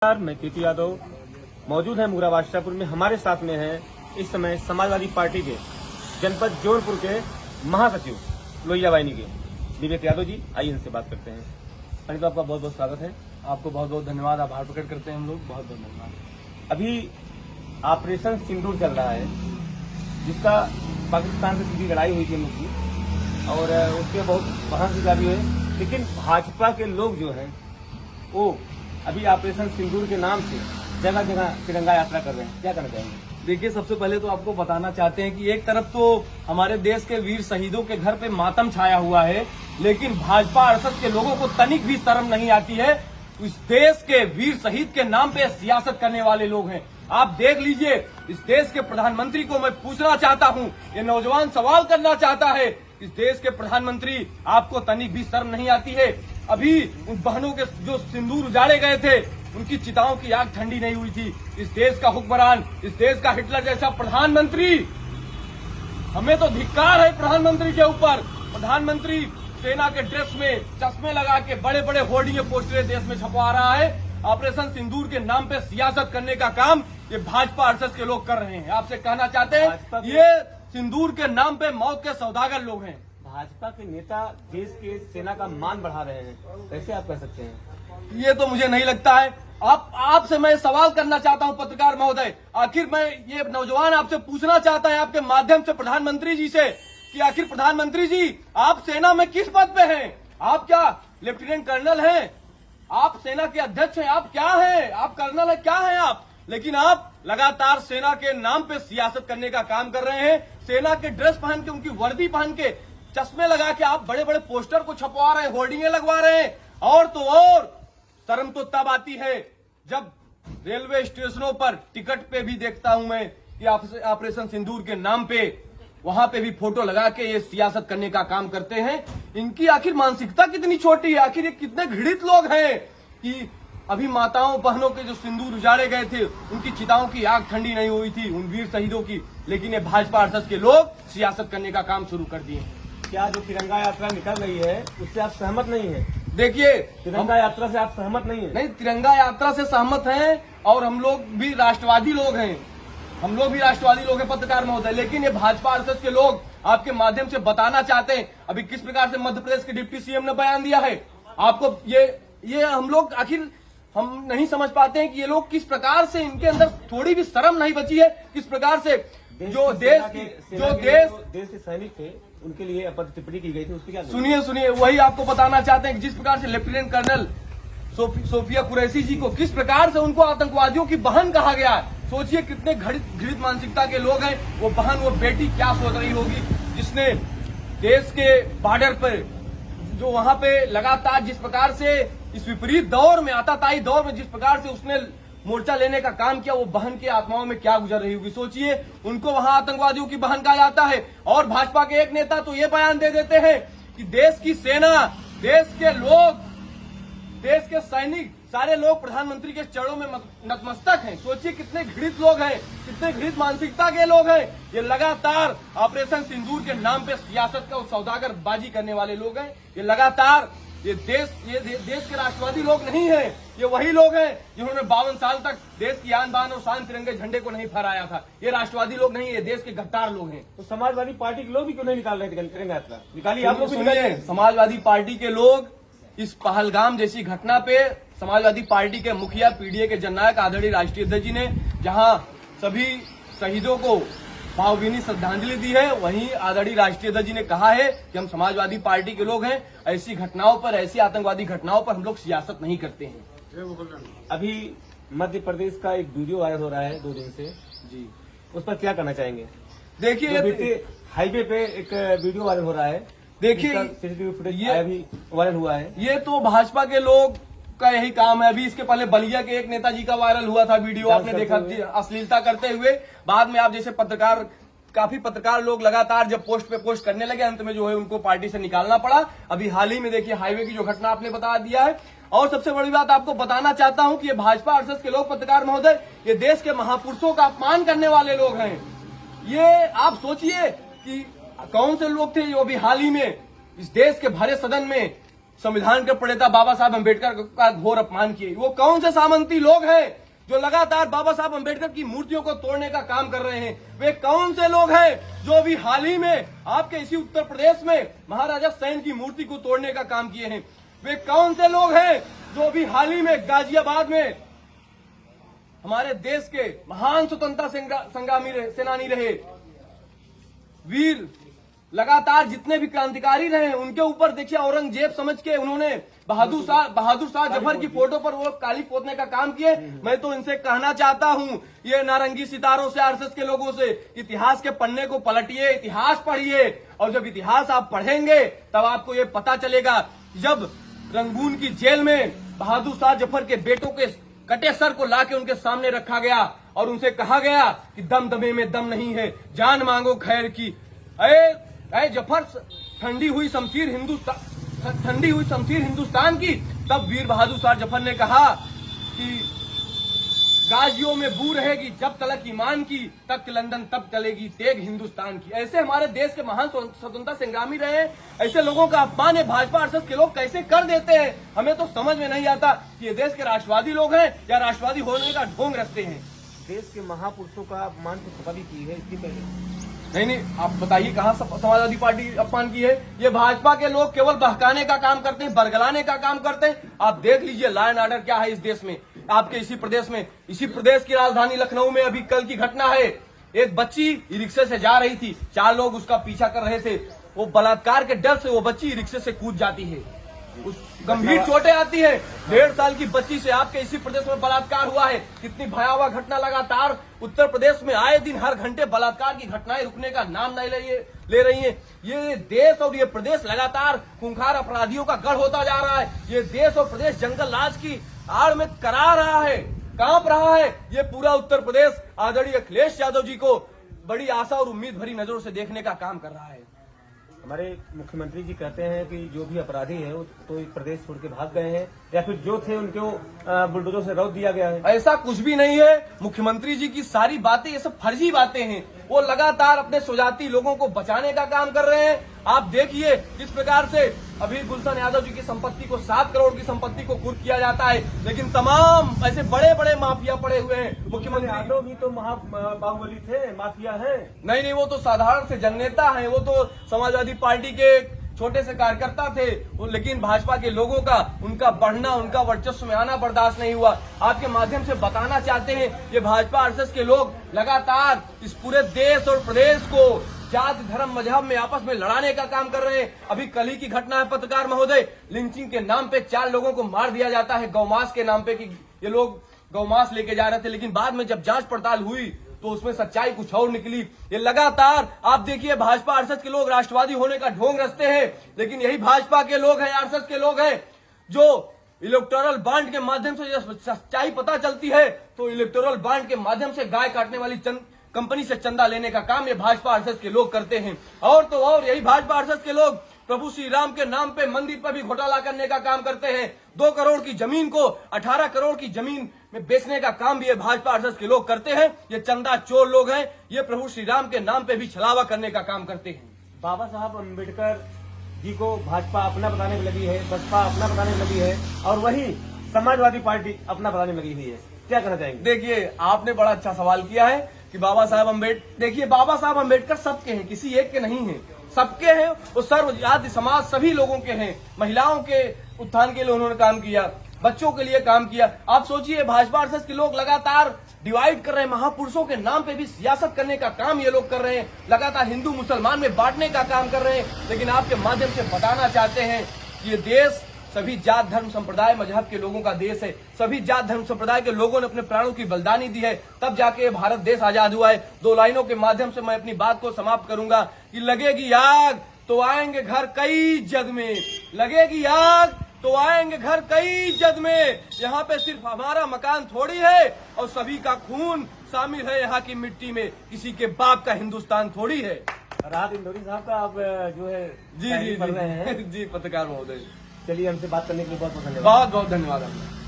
मैं केपी यादव मौजूद है मुगरा बादशाहपुर में। हमारे साथ में है इस समय समाजवादी पार्टी के जनपद जौनपुर के महासचिव लोहिया वाहिनी के विवेक यादव जी। आइए इनसे बात करते हैं। पंडित, आपका बहुत बहुत स्वागत है। आपको बहुत बहुत धन्यवाद, आभार प्रकट करते हैं हम लोग। बहुत बहुत धन्यवाद। अभी ऑपरेशन सिंदूर चल रहा है, जिसका पाकिस्तान से सीधी लड़ाई हुई थी उनकी, और उसके बहुत बहस भी हुई, लेकिन भाजपा के लोग जो हैं वो अभी ऑपरेशन सिंदूर के नाम से जगह जगह तिरंगा यात्रा कर रहे हैं। क्या करना चाहेंगे? देखिए, सबसे पहले तो आपको बताना चाहते हैं कि एक तरफ तो हमारे देश के वीर शहीदों के घर पे मातम छाया हुआ है, लेकिन भाजपा आरएसएस के लोगों को तनिक भी शर्म नहीं आती है। इस देश के वीर शहीद के नाम पे सियासत करने वाले लोग हैं। आप देख लीजिए, इस देश के प्रधानमंत्री को मैं पूछना चाहता हूं, ये नौजवान सवाल करना चाहता है, इस देश के प्रधानमंत्री आपको तनिक भी शर्म नहीं आती है? अभी उन बहनों के जो सिंदूर उजाड़े गए थे, उनकी चिताओं की आग ठंडी नहीं हुई थी। इस देश का हुक्मरान, इस देश का हिटलर जैसा प्रधानमंत्री, हमें तो धिक्कार है प्रधानमंत्री के ऊपर। प्रधानमंत्री सेना के ड्रेस में चश्मे लगा के बड़े बड़े होर्डिंग पोस्टरें देश में छपवा रहा है। ऑपरेशन सिंदूर के नाम पे सियासत करने का काम ये भाजपा आरएसएस के लोग कर रहे हैं। आपसे कहना चाहते हैं, ये सिंदूर के नाम पे मौत के सौदागर लोग हैं। भाजपा के नेता देश के सेना का मान बढ़ा रहे हैं, कैसे आप कह सकते हैं? ये तो मुझे नहीं लगता है। आपसे मैं सवाल करना चाहता हूं पत्रकार महोदय, आखिर मैं ये नौजवान आपसे पूछना चाहता है आपके माध्यम से प्रधानमंत्री जी से कि आखिर प्रधानमंत्री जी, आप सेना में किस पद पे हैं? आप क्या लेफ्टिनेंट कर्नल हैं? आप सेना के अध्यक्ष हैं? आप क्या हैं? आप कर्नल है? क्या हैं आप? लेकिन आप लगातार सेना के नाम पे सियासत करने का काम कर रहे हैं। सेना के ड्रेस पहन के, उनकी वर्दी पहन के, चश्मे लगा के आप बड़े बड़े पोस्टर को छपवा रहे हैं, होर्डिंगे लगवा रहे हैं। और तो और शर्म तो तब आती है जब रेलवे स्टेशनों पर टिकट पे भी देखता हूं मैं कि ऑपरेशन सिंदूर के नाम पे वहां पे भी फोटो लगा के ये सियासत करने का काम करते हैं। इनकी आखिर मानसिकता कितनी छोटी है? आखिर ये कितने घृणित लोग हैं कि अभी माताओं बहनों के जो सिंदूर उजाड़े गए थे, उनकी चिताओं की आग ठंडी नहीं हुई थी, उन वीर शहीदों की, लेकिन ये भाजपा आरएसएस के लोग सियासत करने का काम शुरू कर दिए। क्या जो तिरंगा यात्रा निकल रही है उससे आप सहमत नहीं है? देखिए, तिरंगा यात्रा से आप सहमत नहीं है? नहीं, तिरंगा यात्रा से सहमत हैं, और हम लोग भी राष्ट्रवादी लोग हैं। हम लोग भी राष्ट्रवादी लोग हैं पत्रकार महोदय, लेकिन ये भाजपा आरएसएस के लोग आपके माध्यम से बताना चाहते हैं अभी किस प्रकार से मध्य प्रदेश के डिप्टी सीएम ने बयान दिया है आपको। ये हम लोग आखिर हम नहीं समझ पाते हैं कि ये लोग किस प्रकार से, इनके अंदर थोड़ी भी शर्म नहीं बची है, किस प्रकार से जो देश के सैनिक थे उनके लिए अपनी टिप्पणी की गई थी, उसकी क्या? सुनिए, वही आपको बताना चाहते हैं कि जिस प्रकार से लेफ्टिनेंट कर्नल सोफिया कुरैशी जी को किस प्रकार से उनको आतंकवादियों की बहन कहा गया है। सोचिए कितने घृणित मानसिकता के लोग हैं। वो बहन, वो बेटी क्या सोच रही होगी जिसने देश के बॉर्डर पर, जो वहां पे लगातार जिस प्रकार से इस विपरीत दौर में, आताताई दौर में जिस प्रकार से उसने मोर्चा लेने का काम किया, वो बहन की आत्माओं में क्या गुजर रही होगी। सोचिए, उनको वहां आतंकवादियों की बहन कहा जाता है, और भाजपा के एक नेता तो ये बयान दे देते हैं कि देश की सेना, देश के लोग, देश के सैनिक, सारे लोग प्रधानमंत्री के चरणों में नतमस्तक हैं। सोचिए कितने घृणित लोग हैं, कितने घृणित मानसिकता के लोग हैं। ये लगातार ऑपरेशन सिंदूर के नाम पे सियासत का सौदागर बाजी करने वाले लोग हैं। ये लगातार ये देश के राष्ट्रवादी लोग नहीं हैं। ये वही लोग हैं जिन्होंने 52 साल तक देश की आन बान और शान तिरंगे झंडे को नहीं फहराया था। ये राष्ट्रवादी लोग नहीं, ये देश के गद्दार लोग हैं। तो समाजवादी पार्टी के लोग भी क्यों नहीं निकाल रहे थे तिरंगा यात्रा? निकालिए, आप लोग भी सुनिए, निकालिए। समाजवादी पार्टी के लोग इस पहलगाम जैसी घटना पे समाजवादी पार्टी के मुखिया, पीडीए के जननायक आदरणीय राष्ट्रीय अध्यक्ष जी ने जहां सभी शहीदों को भावभीनी श्रद्धांजलि दी है, वहीं आदरणीय राष्ट्रीय अध्यक्ष जी ने कहा है कि हम समाजवादी पार्टी के लोग हैं, ऐसी घटनाओं पर, ऐसी आतंकवादी घटनाओं पर हम लोग सियासत नहीं करते हैं। अभी मध्य प्रदेश का एक वीडियो वायरल हो रहा है 2 दिन से जी, उस पर क्या करना चाहेंगे? देखिए, हाईवे पे एक वीडियो वायरल हो रहा है, देखिए सीसीटीवी फुटेज भी वायरल हुआ है। ये तो भाजपा के लोग का यही काम है। अभी इसके पहले बलिया के एक नेताजी का वायरल हुआ था वीडियो, आपने देखा, अश्लीलता करते हुए। बाद में आप जैसे पत्रकार, काफी पत्रकार लोग लगातार जब पोस्ट पे पोस्ट करने लगे, अंत में जो है उनको पार्टी से निकालना पड़ा। अभी हाल ही में देखिए हाईवे की जो घटना आपने बता दिया है। और सबसे बड़ी बात आपको बताना चाहता हूं कि ये भाजपा आरएसएस के लोग, पत्रकार महोदय, ये देश के महापुरुषों का अपमान करने वाले लोग हैं। ये आप सोचिए कि कौन से लोग थे जो अभी हाल ही में इस देश के भरे सदन में संविधान के प्रणेता बाबा साहब अम्बेडकर का घोर अपमान किए। वो कौन से सामंती लोग हैं जो लगातार बाबा साहब अम्बेडकर की मूर्तियों को तोड़ने का काम कर रहे हैं? वे कौन से लोग हैं जो अभी हाल ही में आपके इसी उत्तर प्रदेश में महाराजा सैन की मूर्ति को तोड़ने का काम किए हैं? वे कौन से लोग हैं जो अभी हाल ही में गाजियाबाद में हमारे देश के महान स्वतंत्रता संग्रामी सेनानी रहे वीर, लगातार जितने भी क्रांतिकारी रहे उनके ऊपर देखिए औरंगजेब समझ के उन्होंने बहादुर शाह जफर की फोटो पर वो काली पोतने का काम किए। मैं तो इनसे कहना चाहता हूं, ये नारंगी सितारों से, आरएसएस के लोगों से, इतिहास के पन्ने को पलटिए, इतिहास पढ़िए, और जब इतिहास आप पढ़ेंगे तब आपको ये पता चलेगा जब रंगून की जेल में बहादुर शाह जफर के बेटों के कटे सर को लाके उनके सामने रखा गया और उनसे कहा गया कि दम दमे में दम नहीं है, जान मांगो खैर की। अरे जफर, ठंडी हुई शमशीर हिंदुस्तान की। तब वीर बहादुर शाह जफर ने कहा कि गाजियों में बू रहेगी जब तलक ईमान की, तख्त लंदन तब चलेगी तेग हिंदुस्तान की। ऐसे हमारे देश के महान स्वतंत्रता संग्रामी रहे हैं, ऐसे लोगों का अपमान है भाजपा आरएसएस के लोग कैसे कर देते हैं? हमें तो समझ में नहीं आता कि ये देश के राष्ट्रवादी लोग हैं या राष्ट्रवादी होने का ढोंग रचते हैं। देश के महापुरुषों का अपमान तो सभा भी की है इसके पहले। नहीं, आप बताइए कहाँ समाजवादी पार्टी अपमान की है? ये भाजपा के लोग केवल बहकाने का काम करते हैं, बरगलाने का काम करते हैं। आप देख लीजिए लॉ एंड ऑर्डर क्या है इस देश में, आपके इसी प्रदेश में, इसी प्रदेश की राजधानी लखनऊ में अभी कल की घटना है। एक बच्ची ई रिक्शे से जा रही थी, 4 लोग उसका पीछा कर रहे थे, वो बलात्कार के डर से वो बच्ची ई रिक्शे से कूद जाती है, उस गंभीर चोटें आती है। 1.5 साल की बच्ची से आपके इसी प्रदेश में बलात्कार हुआ है। कितनी भयावह घटना, लगातार उत्तर प्रदेश में आए दिन हर घंटे बलात्कार की घटनाएं रुकने का नाम नहीं ले रही हैं। ये देश और ये प्रदेश लगातार खूंखार अपराधियों का गढ़ होता जा रहा है। ये देश और प्रदेश जंगल राज की आड़ में करा रहा है, कांप रहा है। ये पूरा उत्तर प्रदेश आदरणीय अखिलेश यादव जी को बड़ी आशा और उम्मीद भरी नजरों से देखने का काम कर रहा है। हमारे मुख्यमंत्री जी कहते हैं कि जो भी अपराधी हैं वो तो प्रदेश छोड़ के भाग गए हैं या फिर जो थे उनको बुलडोजर से रौंद दिया गया है। ऐसा कुछ भी नहीं है। मुख्यमंत्री जी की सारी बातें ये सब फर्जी बातें हैं। वो लगातार अपने स्वजाती लोगों को बचाने का काम कर रहे हैं। आप देखिए किस प्रकार से अभी गुलशन यादव जी की संपत्ति को 7 करोड़ की संपत्ति को कुर्क किया जाता है, लेकिन तमाम ऐसे बड़े बड़े माफिया पड़े हुए हैं। मुख्यमंत्री यादव भी तो बाहुबली थे, माफिया है। नहीं, वो तो साधारण से जननेता हैं, वो तो समाजवादी पार्टी के छोटे से कार्यकर्ता थे, लेकिन भाजपा के लोगों का उनका बढ़ना, उनका वर्चस्व में आना बर्दाश्त नहीं हुआ। आपके माध्यम से बताना चाहते हैं, ये भाजपा आरएसएस के लोग लगातार इस पूरे देश और प्रदेश को जाति धर्म मजहब में आपस में लड़ाने का काम कर रहे हैं। अभी कल ही की घटना है पत्रकार महोदय, लिंचिंग के नाम पे 4 लोगों को मार दिया जाता है गौमांस के नाम पे कि ये लोग गौमांस लेके जा रहे थे, लेकिन बाद में जब जांच पड़ताल हुई तो उसमें सच्चाई कुछ और निकली। ये लगातार आप देखिए भाजपा आरएसएस के लोग राष्ट्रवादी होने का ढोंग रचते हैं, लेकिन यही भाजपा के लोग हैं, आरएसएस के लोग हैं जो इलेक्टोरल बॉन्ड के माध्यम से जब सच्चाई पता चलती है तो इलेक्टोरल बॉन्ड के माध्यम से गाय काटने वाली कंपनी से चंदा लेने का काम ये भाजपा आरएसएस के लोग करते हैं। और तो और यही भाजपा आरएसएस के लोग प्रभु श्री राम के नाम पे मंदिर पर भी घोटाला करने का काम करते हैं। 2 करोड़ की जमीन को 18 करोड़ की जमीन में बेचने का काम भी ये भाजपा आरएसएस के लोग करते हैं। ये चंदा चोर लोग हैं, ये प्रभु श्री राम के नाम पे भी छलावा करने का काम करते हैं। बाबा साहब अम्बेडकर जी को भाजपा अपना बताने में लगी है, बसपा अपना बताने में लगी है और वही समाजवादी पार्टी अपना बताने में लगी हुई है। क्या कहना चाहेंगे? देखिए, आपने बड़ा अच्छा सवाल किया है कि बाबा साहब अम्बेडकर, देखिए बाबा साहब अम्बेडकर सबके हैं, किसी एक के नहीं है, सबके हैं। वो सर्वजाति समाज सभी लोगों के हैं। महिलाओं के उत्थान के लिए उन्होंने काम किया, बच्चों के लिए काम किया। आप सोचिए भाजपा आरएसएस के लोग लगातार डिवाइड कर रहे हैं, महापुरुषों के नाम पे भी सियासत करने का काम ये लोग कर रहे हैं, लगातार हिंदू मुसलमान में बांटने का काम कर रहे हैं। लेकिन आपके माध्यम से बताना चाहते हैं कि ये देश सभी जात धर्म संप्रदाय मजहब के लोगों का देश है। सभी जात धर्म संप्रदाय के लोगों ने अपने प्राणों की बलिदानी दी है, तब जाके भारत देश आजाद हुआ है। 2 लाइनों के माध्यम से मैं अपनी बात को समाप्त करूंगा कि लगेगी आग तो आएंगे घर कई जग में, लगेगी आग तो आएंगे घर कई जग में। यहाँ पे सिर्फ हमारा मकान थोड़ी है और सभी का खून शामिल है यहाँ की मिट्टी में, किसी के बाप का हिंदुस्तान थोड़ी है। राहत इंदौरी साहब का आप जो है जी पढ़ रहे हैं। जी पत्रकार महोदय, चलिए, हमसे बात करने के लिए बहुत बहुत धन्यवाद। बहुत बहुत धन्यवाद आपका।